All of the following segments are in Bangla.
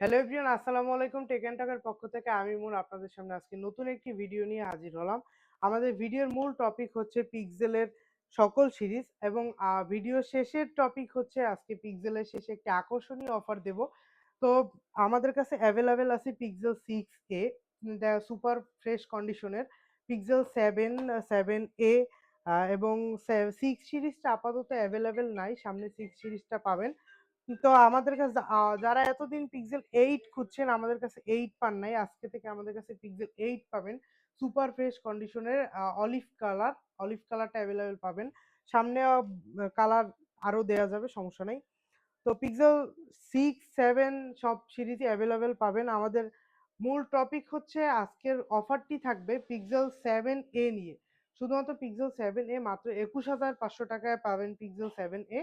হ্যালো এভরিওয়ান, আসসালামু আলাইকুম। টেক এন্ড টকের পক্ষ থেকে আমি মুন আপনাদের সামনে আজকে নতুন একটি ভিডিও নিয়ে হাজির হলাম। আমাদের ভিডিওর মূল টপিক হচ্ছে পিক্সেলের সকল সিরিজ এবং ভিডিও শেষের টপিক হচ্ছে আজকে পিক্সেলের শেষে একটি আকর্ষণীয় অফার দেব। তো আমাদের কাছে অ্যাভেলেবেল আছে পিক্সেল 6a সুপার ফ্রেশ কন্ডিশনের, পিক্সেল 7a এবং 6 সিরিজটা আপাতত অ্যাভেলেবেল নাই, সামনে 6 সিরিজটা পাবেন। তো আমাদের কাছে যারা এতদিন পিক্সেল 8 খুঁজছেন, আমাদের কাছে 8 পান নাই, আজকে থেকে আমাদের কাছে পিক্সেল 8 পাবেন সুপার ফ্রেশ কন্ডিশনের। অলিভ কালারটা অ্যাভেলেবেল পাবেন। সামনে কালার আরো দেয়া যাবে, সমস্যা নেই। তো পিক্সেল 6, 7 সব সিরিজই অ্যাভেলেবেল পাবেন। আমাদের মূল টপিক হচ্ছে আজকের অফারটি থাকবে পিক্সেল 7a নিয়ে। শুধুমাত্র পিক্সেল 7a মাত্র ২১,৫০০ টাকায় পাবেন পিক্সেল 7a।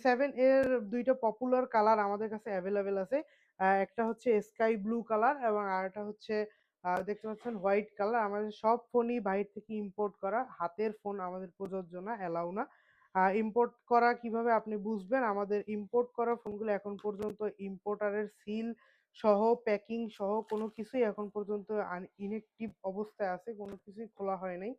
7 এর ২ টা পপুলার কালার আমাদের কাছে অ্যাভেলেবেল আছে। একটা হচ্ছে স্কাই ব্লু কালার এবং আরেকটা হচ্ছে দেখতে পাচ্ছেন হোয়াইট কালার। আমাদের সব ফোনই বাইরে থেকে ইম্পোর্ট করা। হাতের ফোন আমাদের প্রযোজ্য না, অ্যালাউ না। ইম্পোর্ট করা কিভাবে আপনি বুঝবেন? আমাদের ইম্পোর্ট করা ফোনগুলো এখন পর্যন্ত ইম্পোর্টারের সিল সহ, প্যাকিং সহ কোনো কিছুই এখন পর্যন্ত ইনঅ্যাক্টিভ অবস্থায় আছে। কোনো কিছুই খোলা হয় নাই।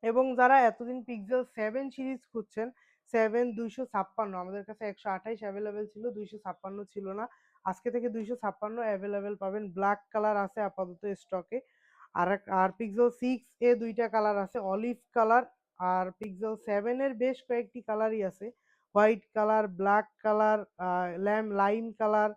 এবং যারা এতদিন পিক্সেল 7 সিরিজ খুঁজছেন, 7 256 আমাদের কাছে 128 অ্যাভেলেবেল ছিল, 256 ছিল না। আজকে থেকে 256 অ্যাভেলেবেল পাবেন। ব্ল্যাক কালার আছে আপাতত স্টকে। আর পিক্সেল 6 এ ২ টা কালার আছে, অলিভ কালার আর পিক্সেল 7 এর বেশ কয়েকটি কালারই আছে। White colour, black colour, lime colour,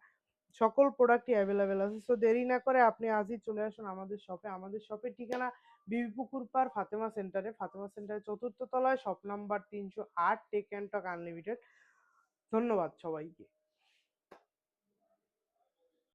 সকল প্রোডাক্টই অ্যাভেলেবেল আছে। সো দেরি না করে আপনি আজই চলে আসুন আমাদের শপে। আমাদের শপের ঠিকানা বিবিপুকুর পাড় ফাতেমা সেন্টারে। ফাতেমা সেন্টারের ৪র্থ তলায়, shop number ৩০৮, tech and talk unlimited. ধন্যবাদ সবাইকে।